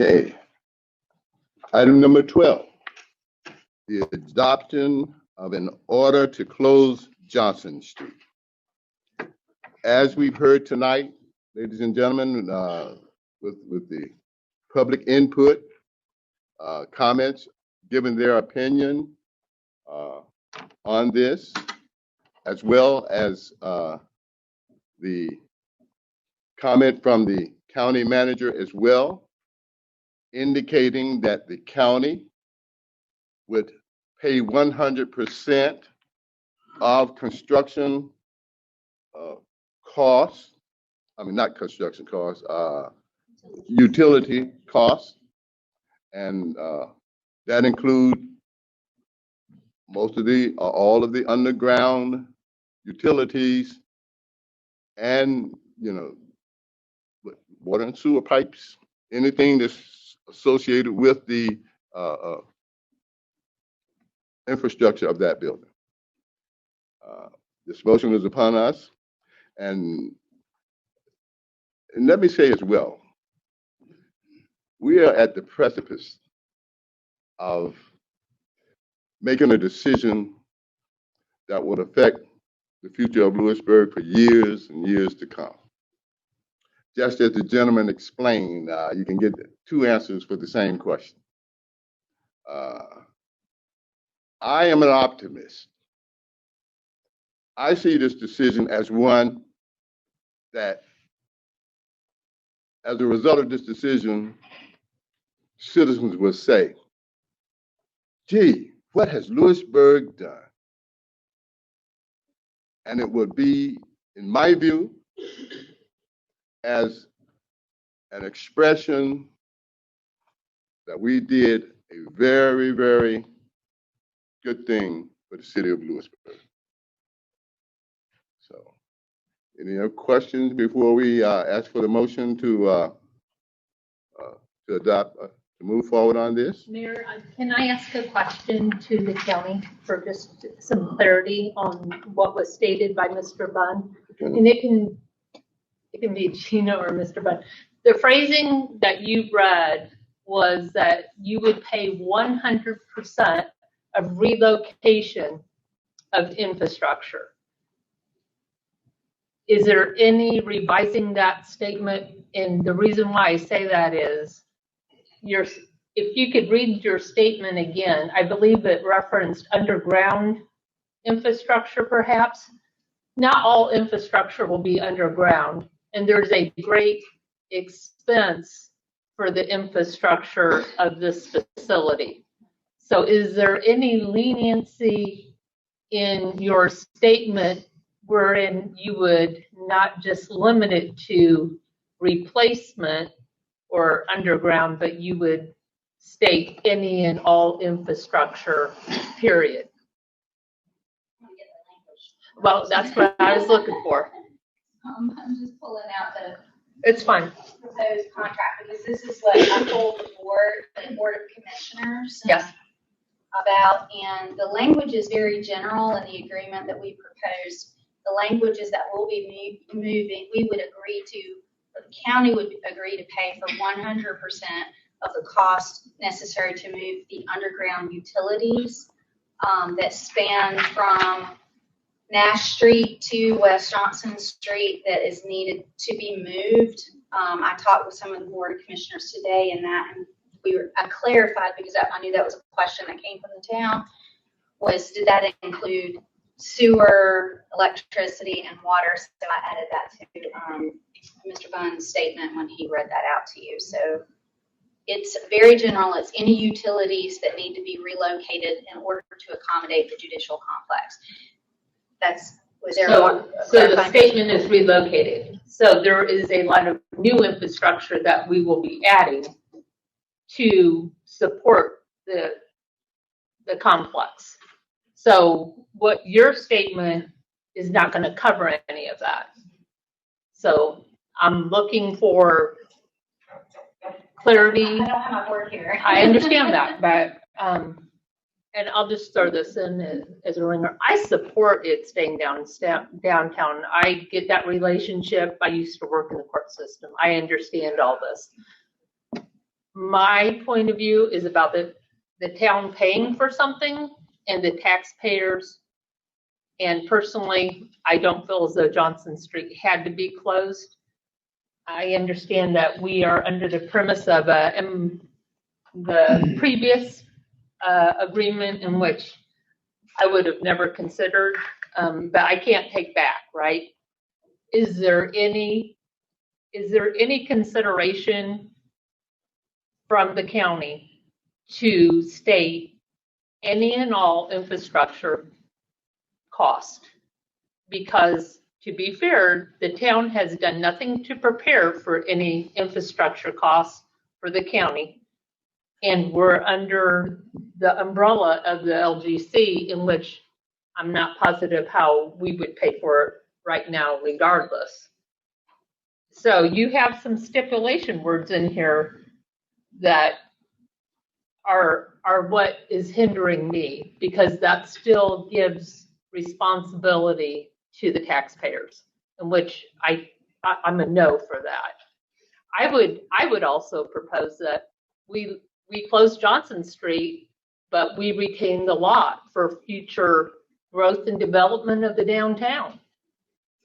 Okay. Item number 12, the adoption of an order to close Johnson Street. As we've heard tonight, ladies and gentlemen, with the public input, comments, given their opinion on this, as well as the comment from the county manager as well, indicating that the county would pay 100% of construction costs. I mean, not construction costs, utility costs. And that includes most of the, all of the underground utilities and, you know, water and sewer pipes, anything that's associated with the infrastructure of that building. This motion is upon us, and let me say as well, we are at the precipice of making a decision that would affect the future of Louisburg for years and years to come. Just as the gentleman explained, you can get two answers for the same question. I am an optimist. I see this decision as one that, as a result of this decision, citizens will say, gee, what has Louisburg done? And it would be, in my view, as an expression that we did a very, very good thing for the city of Louisburg. So, any other questions before we ask for the motion to adopt, to move forward on this? Mayor, can I ask a question to the county for just some clarity on what was stated by Mr. Bunn? And it can be Gina or Mr. Bunn. The phrasing that you read was that you would pay 100% of relocation of infrastructure. Is there any revising that statement? And the reason why I say that is, if you could read your statement again, I believe it referenced underground infrastructure perhaps. Not all infrastructure will be underground, and there's a great expense for the infrastructure of this facility. So is there any leniency in your statement wherein you would not just limit it to replacement or underground, but you would state any and all infrastructure, period? Well, that's what I was looking for. I'm just pulling out the It's fine. proposed contract, because this is what I told the Board of Commissioners. Yes. About, and the language is very general in the agreement that we proposed. The language is that we'll be moving, we would agree to, or the county would agree to pay for 100% of the cost necessary to move the underground utilities that span from Nash Street to West Johnson Street that is needed to be moved. I talked with some of the Board of Commissioners today, and I clarified, because I knew that was a question that came from the town, was did that include sewer, electricity, and water? So I added that to Mr. Bunn's statement when he read that out to you. So it's very general. It's any utilities that need to be relocated in order to accommodate the judicial complex. So the statement is relocated. So there is a lot of new infrastructure that we will be adding to support the complex. So what your statement is not going to cover any of that. So I'm looking for clarity. I don't have my board here. I understand that, but and I'll just throw this in as a ringer. I support it staying downtown. I get that relationship. I used to work in the court system. I understand all this. my point of view is about the town paying for something and the taxpayers. And personally, I don't feel as though Johnson Street had to be closed. I understand that we are under the premise of the previous agreement in which I would have never considered, but I can't take back, right? Is there any consideration from the county to state any and all infrastructure cost? Because to be fair, the town has done nothing to prepare for any infrastructure costs for the county. And we're under the umbrella of the LGC, in which I'm not positive how we would pay for it right now regardless. So you have some stipulation words in here that are what is hindering me, because that still gives responsibility to the taxpayers, in which I'm a no for that. I would also propose that we close Johnson Street, but we retain the lot for future growth and development of the downtown.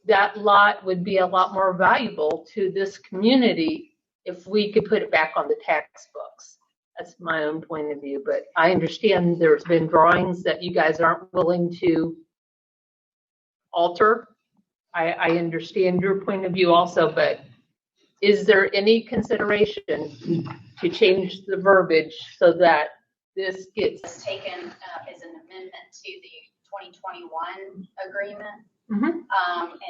That lot would be a lot more valuable to this community if we could put it back on the tax books. That's my own point of view, but I understand there's been drawings that you guys aren't willing to alter. I understand your point of view also, but is there any consideration to change the verbiage so that this gets taken as an amendment to the 2021 agreement? Mhm.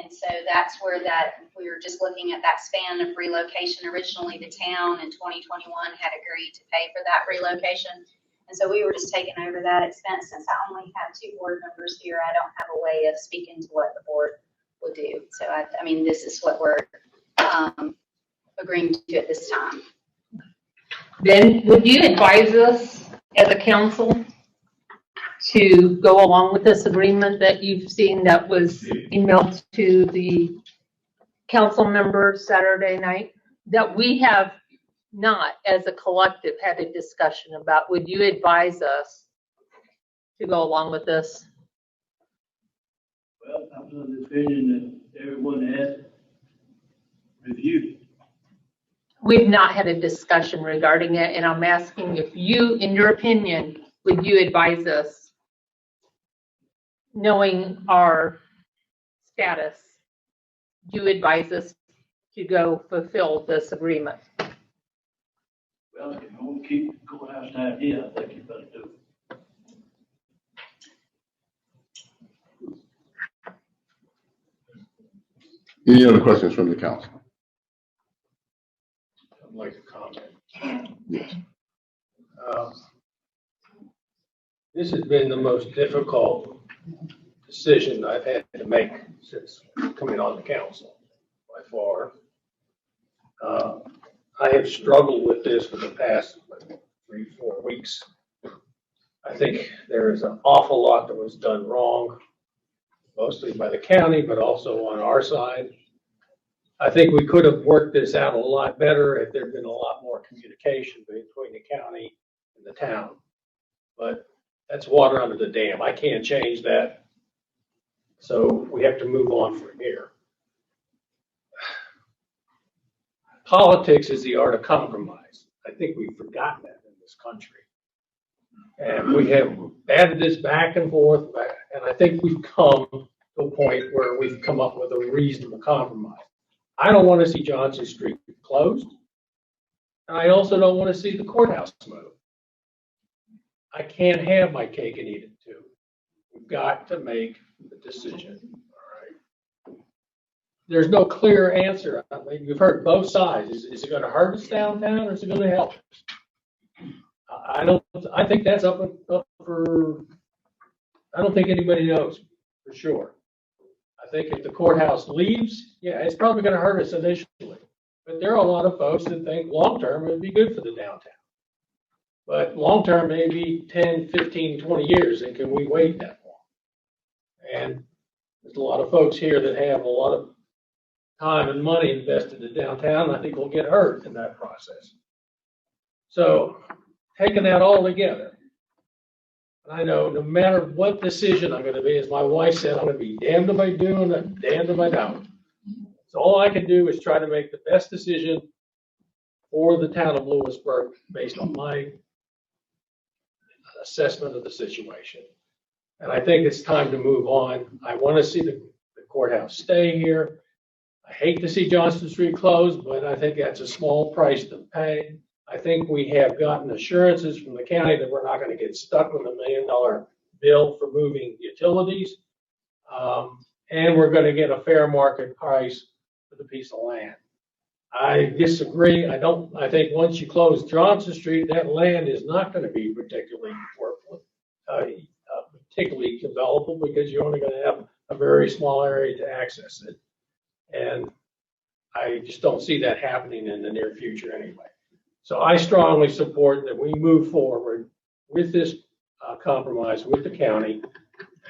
And so that's where we were just looking at that span of relocation. Originally, the town in 2021 had agreed to pay for that relocation. And so we were just taking over that expense. Since I only have 2 board members here, I don't have a way of speaking to what the board would do. So I mean, this is what we're agreeing to at this time. Then would you advise us as a council to go along with this agreement that you've seen that was emailed to the council members Saturday night, that we have not as a collective had a discussion about? Would you advise us to go along with this? Well, I'm of the opinion that everyone has reviewed it. We've not had a discussion regarding it, and I'm asking if you, in your opinion, would you advise us, knowing our status, do you advise us to go fulfill this agreement? Well, if you want to keep the courthouse idea, I think you better do it. Any other questions from the council? I'd like to comment. Yes. This has been the most difficult decision I've had to make since coming on the council by far. I have struggled with this for the past 3-4 weeks. I think there is an awful lot that was done wrong, mostly by the county, but also on our side. I think we could have worked this out a lot better if there'd been a lot more communication between the county and the town. But that's water under the dam. I can't change that. So we have to move on from here. Politics is the art of compromise. I think we've forgotten that in this country. And we have batted this back and forth, and I think we've come to a point where we've come up with a reasonable compromise. I don't want to see Johnson Street closed. And I also don't want to see the courthouse moved. I can't have my cake and eat it too. We've got to make a decision. All right. There's no clear answer. I mean, you've heard both sides. Is it going to hurt us downtown, or is it going to help us? I think that's up for. I don't think anybody knows for sure. I think if the courthouse leaves, yeah, it's probably going to hurt us initially. But there are a lot of folks that think long-term it would be good for the downtown. But long-term, maybe 10, 15, 20 years, and can we wait that long? And there's a lot of folks here that have a lot of time and money invested in downtown. I think we'll get hurt in that process. So taking that all together, I know no matter what decision I'm gonna be, as my wife said, I'm gonna be damned if I do and damned if I don't. So all I can do is try to make the best decision for the town of Louisburg based on my assessment of the situation. And I think it's time to move on. I want to see the courthouse stay here. I hate to see Johnson Street closed, but I think that's a small price to pay. I think we have gotten assurances from the county that we're not going to get stuck with $1 million bill for moving utilities. And we're going to get a fair market price for the piece of land. I disagree. I think once you close Johnson Street, that land is not going to be particularly particularly developable because you're only going to have a very small area to access it. And I just don't see that happening in the near future anyway. So I strongly support that we move forward with this compromise with the county,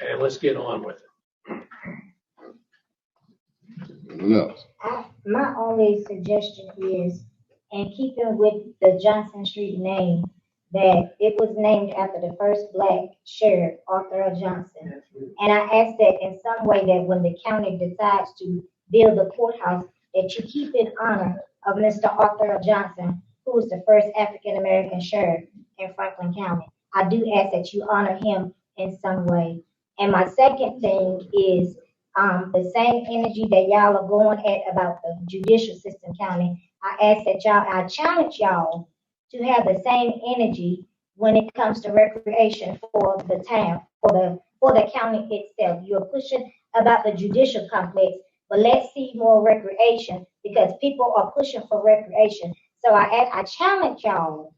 and let's get on with it. Anyone else? My only suggestion is, in keeping with the Johnson Street name, that it was named after the first black sheriff, Arthur L. Johnson. And I ask that in some way that when the county decides to build the courthouse, that you keep in honor of Mr. Arthur L. Johnson, who was the first African-American sheriff in Franklin County. I do ask that you honor him in some way. And my second thing is the same energy that y'all are going at about the judicial system county. I challenge y'all to have the same energy when it comes to recreation for the town, for the county itself. You're pushing about the judicial complex, but let's see more recreation because people are pushing for recreation. So I challenge y'all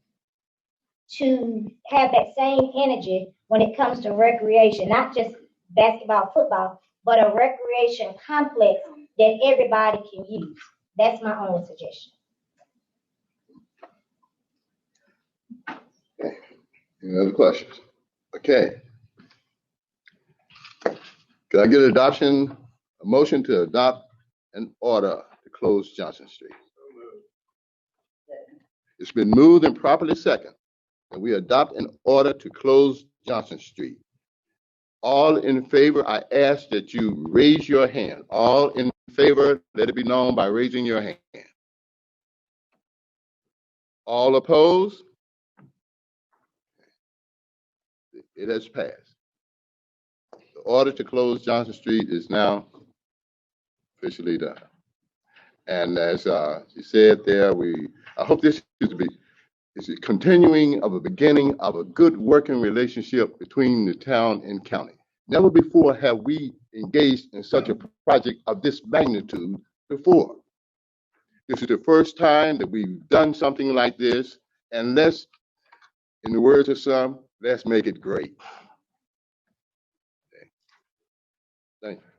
to have that same energy when it comes to recreation, not just basketball, football, but a recreation complex that everybody can use. That's my only suggestion. Any other questions? Okay. Can I get a motion to adopt an order to close Johnson Street? It's been moved and properly second that we adopt an order to close Johnson Street. All in favor, I ask that you raise your hand. All in favor, let it be known by raising your hand. All opposed? It has passed. The order to close Johnson Street is now officially done. And as you said there, I hope this is a continuing of a beginning of a good working relationship between the town and county. Never before have we engaged in such a project of this magnitude before. This is the first time that we've done something like this, and let's, in the words of some, let's make it great. Okay. Thank you.